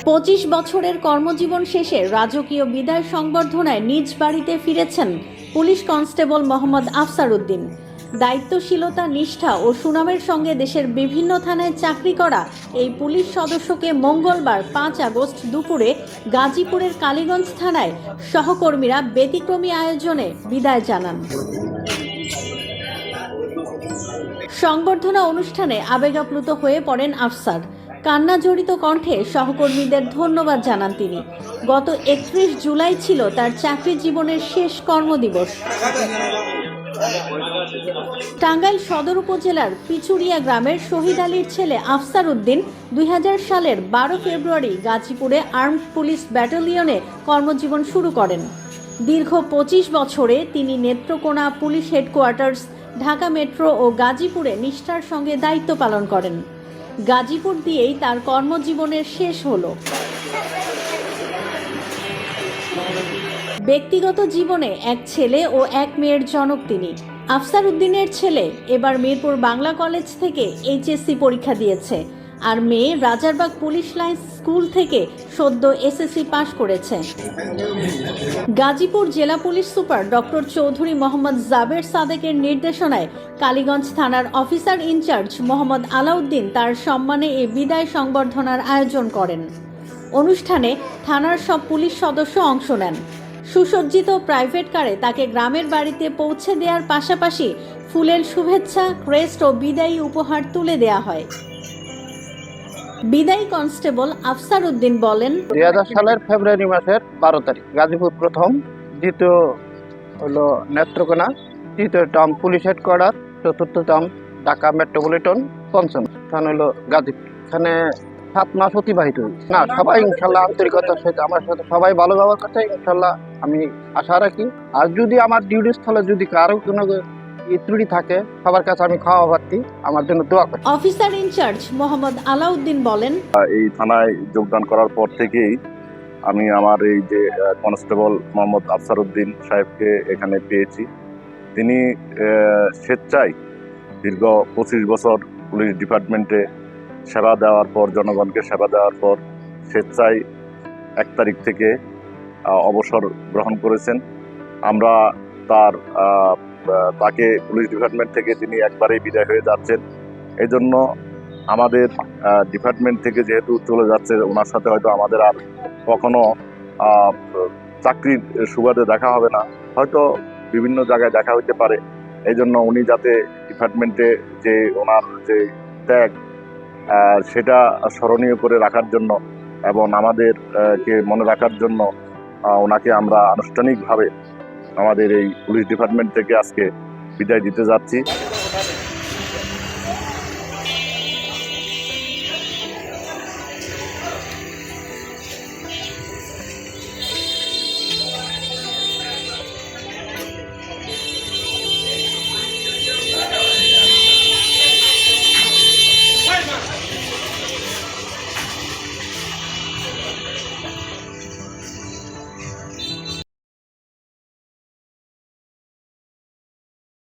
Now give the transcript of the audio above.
25 বছরের কর্মজীবন শেষে রাজকীয় বিদায় সংবর্ধনায় নিজ বাড়িতে ফিরেছেন পুলিশ কনস্টেবল মোহাম্মদ আফসার উদ্দিন। দায়িত্বশীলতা, নিষ্ঠা ও সুনামের সঙ্গে দেশের বিভিন্ন থানায় চাকরি করা এই পুলিশ সদস্যকে মঙ্গলবার 5 আগস্ট দুপুরে গাজীপুরের কালীগঞ্জ থানায় সহকর্মীরা ব্যতিক্রমী আয়োজনে বিদায় জানান। সংবর্ধনা অনুষ্ঠানে আবেগাপ্লুত হয়ে পড়েন আফসার। কান্নাজড়িত কণ্ঠে সহকর্মীদের ধন্যবাদ জানান তিনি। গত 31 জুলাই ছিল তার চাকরি জীবনের শেষ কর্মদিবস। টাঙ্গাইল সদর উপজেলার পিচুরিয়া গ্রামের শহীদ আলীর ছেলে আফসার উদ্দিন 2000 সালের 12 ফেব্রুয়ারি গাজীপুরে আর্মড পুলিশ ব্যাটালিয়নে কর্মজীবন শুরু করেন। দীর্ঘ 25 বছরে তিনি Netrokona police headquarters, Dhaka metro ও গাজীপুরে নিষ্ঠার সঙ্গে দায়িত্ব পালন করেন। গাজীপুর দিয়েই তার কর্মজীবনের শেষ হলো। ব্যক্তিগত জীবনে এক ছেলে ও এক মেয়ের জনক তিনি। আফসার উদ্দিনের ছেলে এবার মিরপুর বাংলা কলেজ থেকে এইচএসসি পরীক্ষা দিয়েছে, আর মেয়ে রাজারবাগ পুলিশ লাইন্স স্কুল থেকে সদ্য এসএসসি পাশ করেছে। গাজীপুর জেলা police super doctor Chowdhury Mohammad Jaber সাদেকের নির্দেশনায় কালীগঞ্জ থানার অফিসার ইনচার্জ মোহাম্মদ আলাউদ্দিন তার সম্মানে এই বিদায় সংবর্ধনার আয়োজন করেন। অনুষ্ঠানে থানার সব পুলিশ সদস্য অংশ নেন। সুসজ্জিত প্রাইভেট কারে তাকে গ্রামের বাড়িতে পৌঁছে দেওয়ার পাশাপাশি ফুলের শুভেচ্ছা, ক্রেস্ট ও বিদায়ী উপহার তুলে দেওয়া হয়। বিদায়ী কনস্টেবল আফসার উদ্দিন বলেন, 2000 সালের ফেব্রুয়ারি মাসের 12 তারিখ গাজীপুর প্রথম, দ্বিতীয় হলো নেত্রকোনা, তৃতীয় টার্ম পুলিশ হেডকোয়ার্টার, চতুর্থ টার্ম ঢাকা মেট্রোপলিটন, পঞ্চম স্থান হলো গাজীপুর। এখানে 7 মাস অতিবাহিত হয়েছে। না, সবাই ইনশাল্লাহ আন্তরিকতার সাথে আমার সাথে সবাই ভালো ব্যবহার করছে, ইনশাল্লাহ আমি আশা রাখি। আর যদি আমার ডিউটি স্থলে যদি কারো কোনো ত্রুটি থাকে, সবার কাছে আমি ক্ষমা প্রার্থী, আমার জন্য দোয়া করি। অফিসার ইনচার্জ মোহাম্মদ আলাউদ্দিন বলেন, এই থানায় যোগদান করার পর থেকেই আমি আমার এই যে কনস্টেবল মোহাম্মদ আফসার উদ্দিন সাহেবকে এখানে পেয়েছি। তিনি স্বেচ্ছায় দীর্ঘ 25 বছর পুলিশ ডিপার্টমেন্টে সেবা দেওয়ার পর, জনগণকে সেবা দেওয়ার পর স্বেচ্ছায় 1 তারিখ থেকে অবসর গ্রহণ করেছেন। আমরা তাকে পুলিশ ডিপার্টমেন্ট থেকে তিনি একবারেই বিদায় হয়ে যাচ্ছেন। এই জন্য আমাদের ডিপার্টমেন্ট থেকে যেহেতু চলে যাচ্ছে, ওনার সাথে হয়তো আমাদের আর কখনো চাকরির সুবাদে দেখা হবে না, হয়তো বিভিন্ন জায়গায় দেখা হইতে পারে। এই জন্য উনি যাতে ডিপার্টমেন্টে যে ওনার যে ত্যাগ, সেটা স্মরণীয় করে রাখার জন্য এবং আমাদেরকে মনে রাখার জন্য ওনাকে আমরা আনুষ্ঠানিকভাবে আমাদের এই পুলিশ ডিপার্টমেন্ট থেকে আজকে বিদায় দিতে যাচ্ছি।